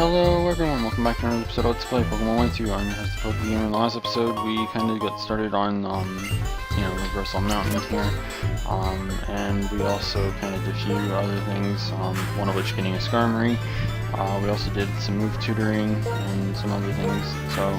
Hello everyone, welcome back to another episode of Let's Play Pokemon 1-2. I'm your host, PokeBeach. In the last episode, we kind of got started on, Reversal Mountain here. And we also kind of did a few other things, one of which getting a Skarmory. We also did some move tutoring and some other things. So,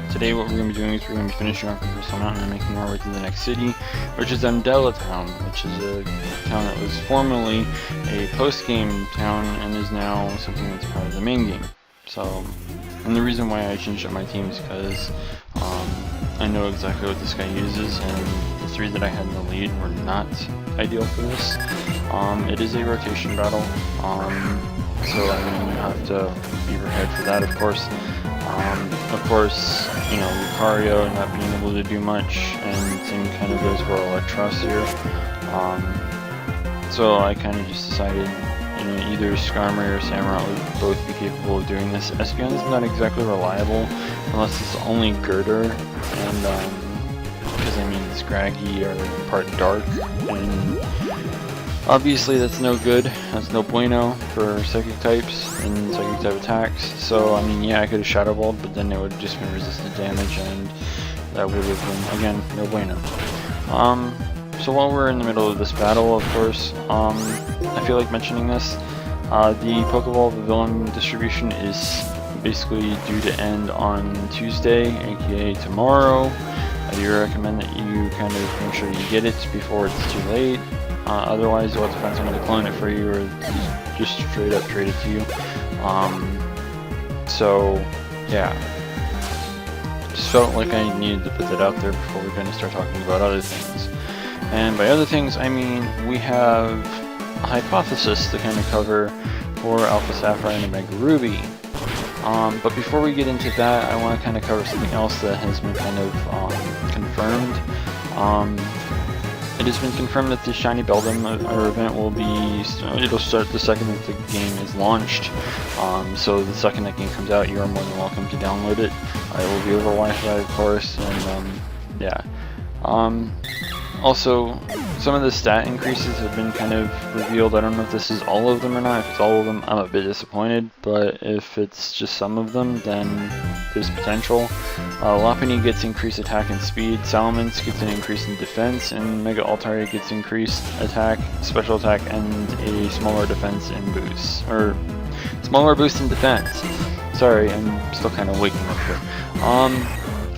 today what we're going to be doing is we're going to be finishing off Reversal Mountain and making our way to the next city, which is Undella Town, which is a town that was formerly a post-game town and is now something that's part of the main game. So, and the reason why I changed up my team is because I know exactly what this guy uses, and the three that I had in the lead were not ideal for this. It is a rotation battle, so I mean, you have to be prepared for that, of course. Lucario not being able to do much, and same kind of goes for Electros here. So I kind of just decided, either Skarmory or Samurott would both be capable of doing this. Espeon is not exactly reliable unless it's only Girder, and because I mean Scraggy are part dark, and obviously that's no good. That's no bueno for Psychic types and Psychic type attacks. So I mean, yeah, I could have Shadow Balled, but then it would have just been resistant damage, and that would have been, again, no bueno. So while we're in the middle of this battle, of course, I feel like mentioning this. The Pokeball Villain distribution is basically due to end on Tuesday, aka tomorrow. I do recommend that you kind of make sure you get it before it's too late. Otherwise, you'll have to find someone to clone it for you, or just straight up trade it to you. So, yeah. Just felt like I needed to put that out there before we're going to start talking about other things. And by other things, I mean we have a hypothesis to kind of cover for AlphaSapphire and OmegaRuby. But before we get into that, I want to kind of cover something else that has been kind of confirmed. It has been confirmed that the Shiny Beldum event will be, it'll start the second that the game is launched. So the second that game comes out, you are more than welcome to download it. It will be over Wi-Fi, of course, and yeah. Also, some of the stat increases have been kind of revealed. I don't know if this is all of them or not. If it's all of them, I'm a bit disappointed, but if it's just some of them, then there's potential. Lopunny gets increased attack and speed, Salamence gets an increase in defense, and Mega Altaria gets increased attack, special attack, and a smaller defense and boost. Or, smaller boost in defense. Sorry, I'm still kind of waking up here.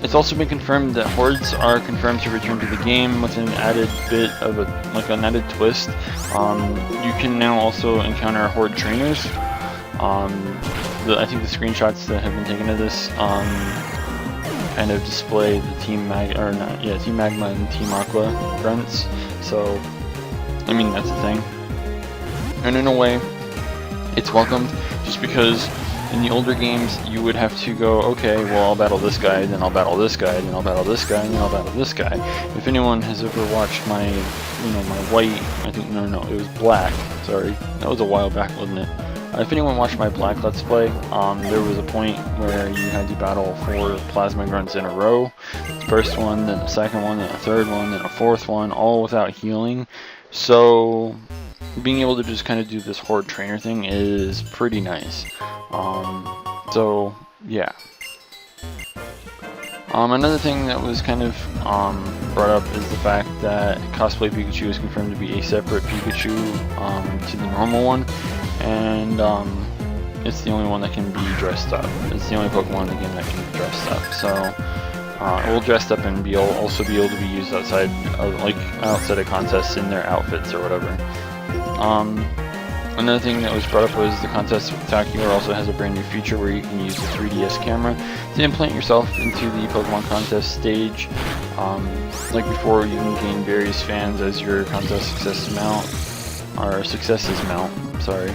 It's also been confirmed that hordes are confirmed to return to the game with an added bit of an added twist. You can now also encounter horde trainers. I think the screenshots that have been taken of this kind of display the Team Magma and Team Aqua grunts. So, I mean, that's the thing. And in a way, it's welcomed, just because in the older games, you would have to go, okay, well, I'll battle this guy, then I'll battle this guy, then I'll battle this guy, and then I'll battle this guy. If anyone has ever watched my, my white, no, it was black, sorry, that was a while back, wasn't it? If anyone watched my black Let's Play, there was a point where you had to battle 4 Plasma Grunts in a row. The first one, then the second one, then a third one, then a fourth one, all without healing. So, being able to just kind of do this horde trainer thing is pretty nice. So yeah. Another thing that was kind of brought up is the fact that Cosplay Pikachu is confirmed to be a separate Pikachu to the normal one, and it's the only one that can be dressed up. It's the only Pokemon in the game that can be dressed up. So it will dress up and also be able to be used outside of contests in their outfits or whatever. Another thing that was brought up was the contest with ThePikaWu also has a brand new feature where you can use the 3DS camera to implant yourself into the Pokemon contest stage. Like before, you can gain various fans as your contest successes mount, sorry.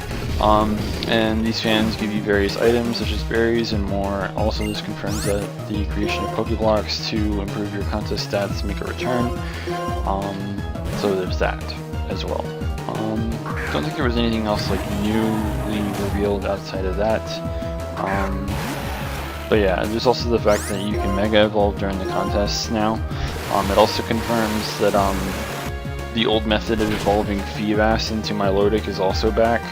And these fans give you various items such as berries and more. Also, this confirms that the creation of Pokeblocks to improve your contest stats make a return. So there's that as well. Don't think there was anything else like newly revealed outside of that. But yeah, there's also the fact that you can Mega Evolve during the contests now. It also confirms that the old method of evolving Feebas into Milotic is also back.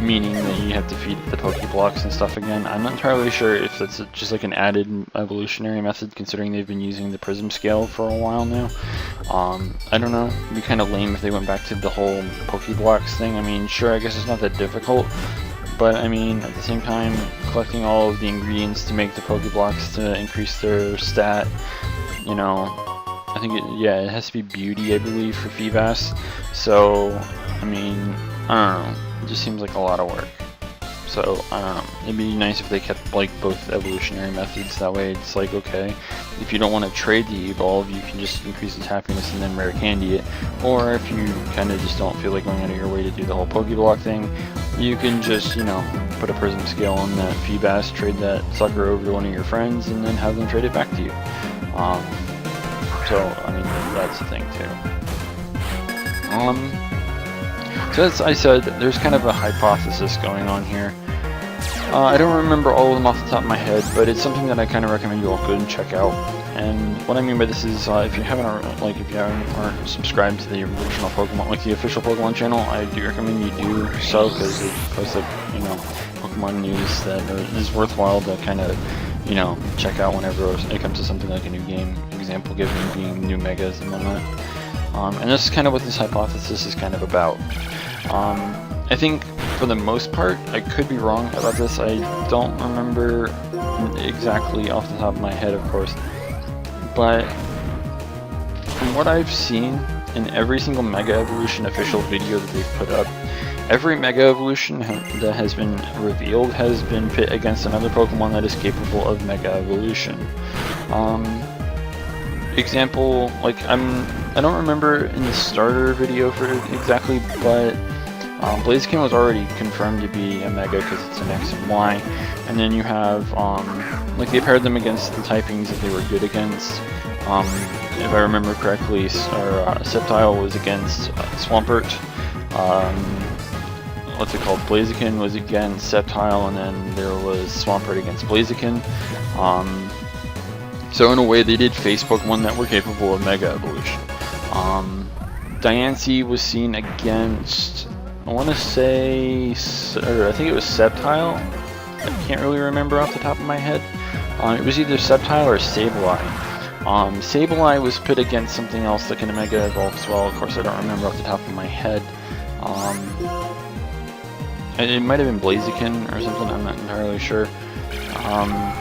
meaning that you have to feed the Pokeblocks and stuff again. I'm not entirely sure if that's just like an added evolutionary method, considering they've been using the Prism scale for a while now. I don't know. It'd be kind of lame if they went back to the whole Pokeblocks thing. I mean, sure, I guess it's not that difficult, but I mean, at the same time, collecting all of the ingredients to make the Pokeblocks to increase their stat, you know, I think it has to be beauty, I believe, for Feebas. So, I mean, I don't know. It just seems like a lot of work. So, I don't know. It'd be nice if they kept like both evolutionary methods. That way it's like, okay, if you don't want to trade the evolve, you can just increase its happiness and then rare candy it. Or if you kind of just don't feel like going out of your way to do the whole Pokeblock thing, you can just, you know, put a Prism scale on that Feebas, trade that sucker over to one of your friends, and then have them trade it back to you. So, I mean, that's the thing too. So as I said, there's kind of a hypothesis going on here. I don't remember all of them off the top of my head, but it's something that I kind of recommend you all go and check out. And what I mean by this is, if you aren't subscribed to the original Pokemon, like the official Pokemon channel, I do recommend you do so, because it posts like, you know, Pokemon news that is worthwhile to kind of, you know, check out whenever it comes to something like a new game. Example given being new megas and whatnot. And this is kind of what this hypothesis is kind of about. I think for the most part, I could be wrong about this. I don't remember exactly off the top of my head, of course. But from what I've seen in every single Mega Evolution official video that they've put up, every Mega Evolution that has been revealed has been pit against another Pokemon that is capable of Mega Evolution. Example, like I don't remember in the starter video for it exactly, but Blaziken was already confirmed to be a Mega because it's an X and Y, and then you have like they paired them against the typings that they were good against. If I remember correctly, Sceptile was against Swampert. What's it called? Blaziken was against Sceptile, and then there was Swampert against Blaziken. So in a way, they did face Pokemon that were capable of Mega Evolution. Diancie was seen against, I want to say, I think it was Sceptile. I can't really remember off the top of my head. It was either Sceptile or Sableye. Sableye was pit against something else that can Mega Evolve as well. Of course, I don't remember off the top of my head. It might have been Blaziken or something, I'm not entirely sure. I'm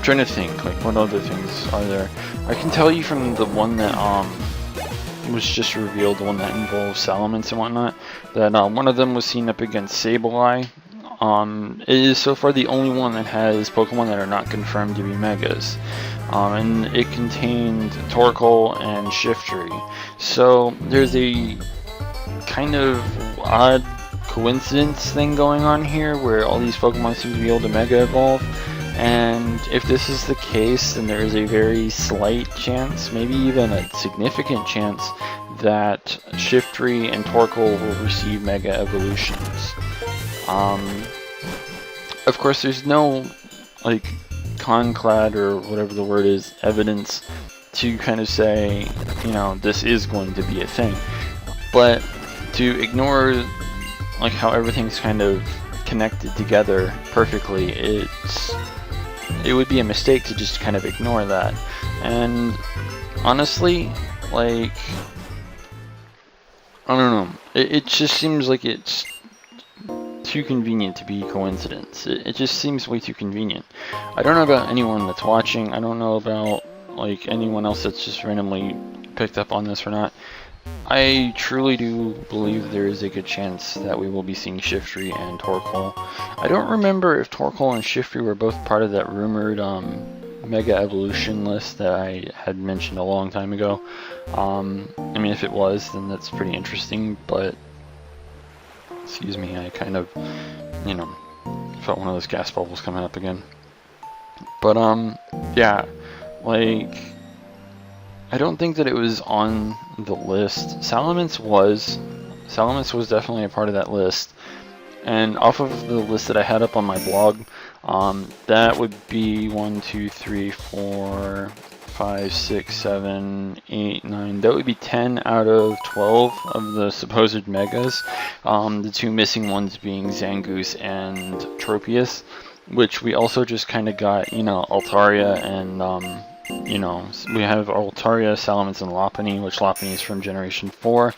trying to think, like, what other things are there? I can tell you from the one that was just revealed, the one that involves Salamence and whatnot, that one of them was seen up against Sableye. It is so far the only one that has Pokemon that are not confirmed to be Megas. And it contained Torchic and Shiftry. So there's a kind of odd coincidence thing going on here where all these Pokemon seem to be able to Mega Evolve. And if this is the case, then there is a very slight chance, maybe even a significant chance, that Shiftry and Torchic will receive Mega Evolutions. Of course, there's no, like, conclad or whatever the word is, evidence to kind of say, you know, this is going to be a thing. But to ignore, like, how everything's kind of connected together perfectly, it would be a mistake to just kind of ignore that. And honestly, like, I don't know, it just seems like it's too convenient to be coincidence. It just seems way too convenient. I don't know about anyone that's watching, I don't know about, like, anyone else that's just randomly picked up on this or not. I truly do believe there is a good chance that we will be seeing Shiftry and Torchic. I don't remember if Torchic and Shiftry were both part of that rumored Mega Evolution list that I had mentioned a long time ago. I mean, if it was, then that's pretty interesting, but excuse me, I kind of, you know, felt one of those gas bubbles coming up again. But yeah, like, I don't think that it was on the list. Salamence was definitely a part of that list. And off of the list that I had up on my blog, that would be 1, 2, 3, 4, 5, 5, 6, 7, 8, 9. That would be 10 out of 12 of the supposed megas. The two missing ones being Zangoose and Tropius, which we also just kind of got, you know, Altaria and, you know, we have Altaria, Salamence, and Lopunny, which Lopunny is from Generation 4.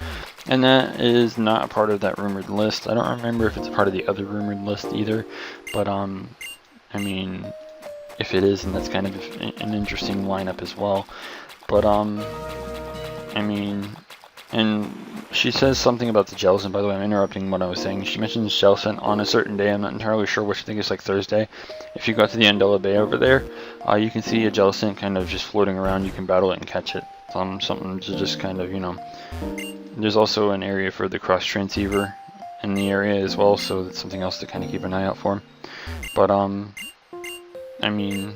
And that is not a part of that rumored list. I don't remember if it's a part of the other rumored list either. But, I mean, if it is, then that's kind of an interesting lineup as well. But, I mean, and she says something about the Jellicent. By the way, I'm interrupting what I was saying. She mentions Jellicent on a certain day. I'm not entirely sure which. I think it's like Thursday. If you go to the Undella Bay over there, you can see a Jellicent kind of just floating around. You can battle it and catch it. Something to just kind of, you know. There's also an area for the cross transceiver in the area as well, so that's something else to kind of keep an eye out for. But I mean,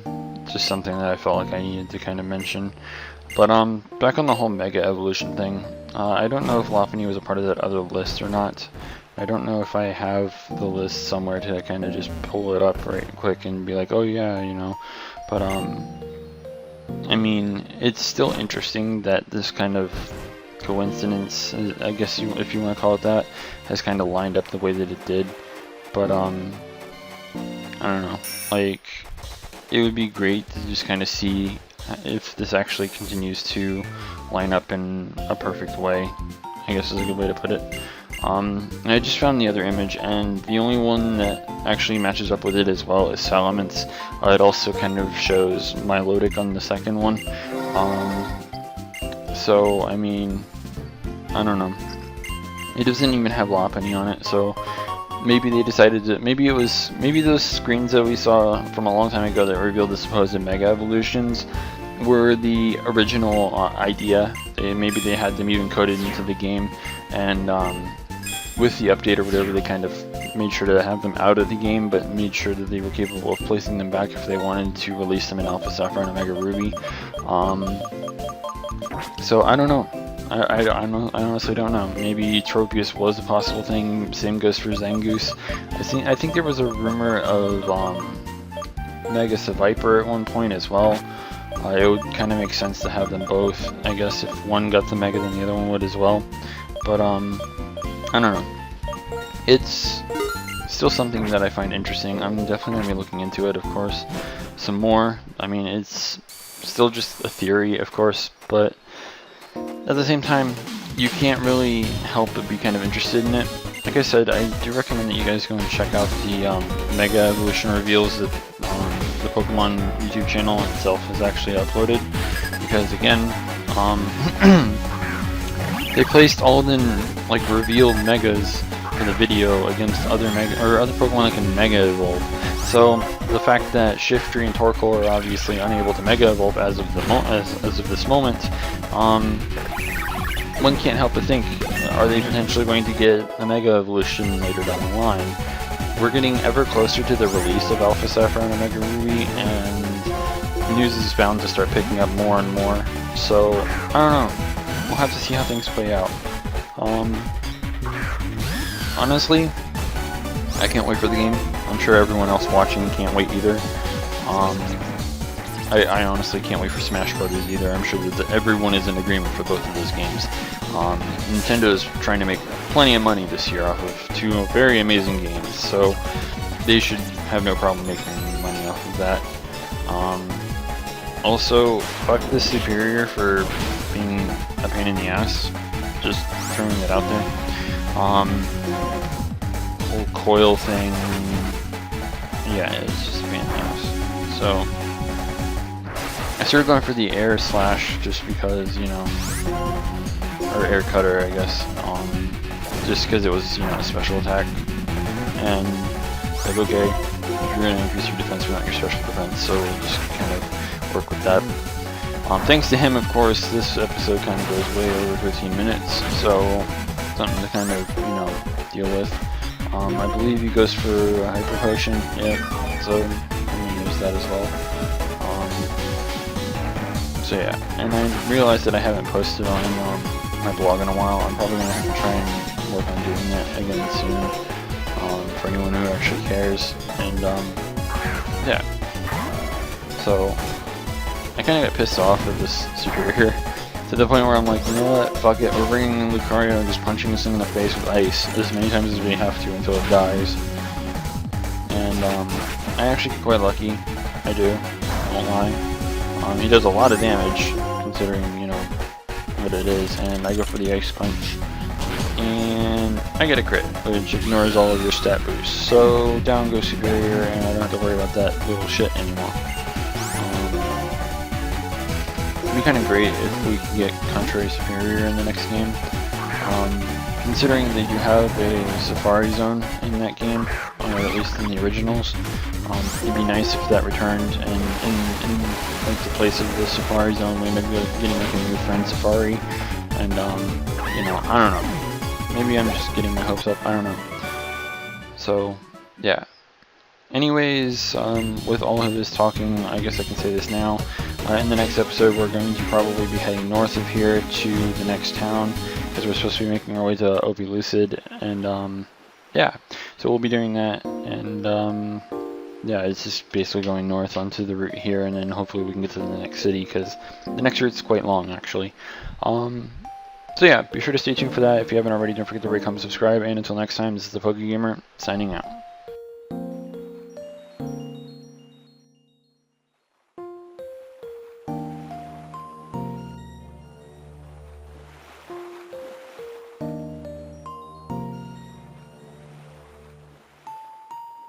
just something that I felt like I needed to kind of mention. But back on the whole Mega Evolution thing, I don't know if Lopunny was a part of that other list or not. I don't know if I have the list somewhere to kind of just pull it up right quick and be like, oh yeah, you know. But I mean, it's still interesting that this kind of coincidence, I guess if you want to call it that, has kind of lined up the way that it did. But I don't know, like, it would be great to just kind of see if this actually continues to line up in a perfect way, I guess is a good way to put it. And I just found the other image, and the only one that actually matches up with it as well is Salamence. It also kind of shows Milotic on the second one. So, I mean, I don't know. It doesn't even have Lopunny on it, so maybe they decided to, maybe those screens that we saw from a long time ago that revealed the supposed Mega Evolutions were the original idea. Maybe they had them even coded into the game, and with the update or whatever, they kind of made sure to have them out of the game, but made sure that they were capable of placing them back if they wanted to release them in AlphaSapphire and OmegaRuby. So I don't know. I honestly don't know. Maybe Tropius was a possible thing. Same goes for Zangoose. I think there was a rumor of MegaSapphire at one point as well. It would kind of make sense to have them both. I guess if one got the Mega, then the other one would as well. But I don't know. It's still something that I find interesting. I'm definitely going to be looking into it, of course, some more. I mean, it's still just a theory, of course, but at the same time, you can't really help but be kind of interested in it. Like I said, I do recommend that you guys go and check out the Mega Evolution reveals that the Pokemon YouTube channel itself has actually uploaded, because again, they placed all of them like revealed Megas for the video against other Pokemon that can Mega Evolve. So the fact that Shiftry and Torkoal are obviously unable to Mega Evolve as of this moment, one can't help but think, are they potentially going to get a Mega Evolution later down the line? We're getting ever closer to the release of AlphaSapphire and OmegaRuby, and news is bound to start picking up more and more. So I don't know. We'll have to see how things play out. Honestly, I can't wait for the game. I'm sure everyone else watching can't wait either. I honestly can't wait for Smash Brothers either. I'm sure that everyone is in agreement for both of those games. Nintendo is trying to make plenty of money this year off of two very amazing games, so they should have no problem making money off of that. Also, fuck the Superior for being a pain in the ass. Just throwing it out there. Whole coil thing, yeah, it's just a pain in the ass. So I started going for the air slash just because, you know, or air cutter, I guess, just because it was, you know, a special attack, and like, okay, you're going to increase your defense but not your special defense, so we'll just kind of work with that. Thanks to him, of course, this episode kind of goes way over 15 minutes, so something to kind of, you know, deal with. I believe he goes for a Hyper Potion, yeah, so I'm going to use that as well. So yeah, and I realized that I haven't posted on my blog in a while. I'm probably going to have to try and work on doing that again soon, for anyone who actually cares, and yeah, so I kind of got pissed off at this superior to the point where I'm like, you know what, fuck it, we're bringing in Lucario and just punching this thing in the face with ice as many times as we have to until it dies. And I actually get quite lucky. I do, I won't lie. He does a lot of damage considering, you know, what it is, and I go for the ice punch. And I get a crit, which ignores all of your stat boosts. So down goes superior, and I don't have to worry about that little shit anymore. It'd be kind of great if we could get contrary superior in the next game. Considering that you have a Safari zone in that game, or at least in the originals, it'd be nice if that returned, and in like the place of the Safari zone, we end up getting like a new friend Safari, and you know, I don't know. Maybe I'm just getting my hopes up, I don't know. So, yeah. Anyways, with all of this talking, I guess I can say this now. In the next episode, we're going to probably be heading north of here to the next town, because we're supposed to be making our way to Lucid, and yeah, so we'll be doing that, and yeah, it's just basically going north onto the route here, and then hopefully we can get to the next city, because the next route's quite long, actually. So yeah, be sure to stay tuned for that. If you haven't already, don't forget to rate, comment, subscribe, and until next time, this is the PokeGamer, signing out.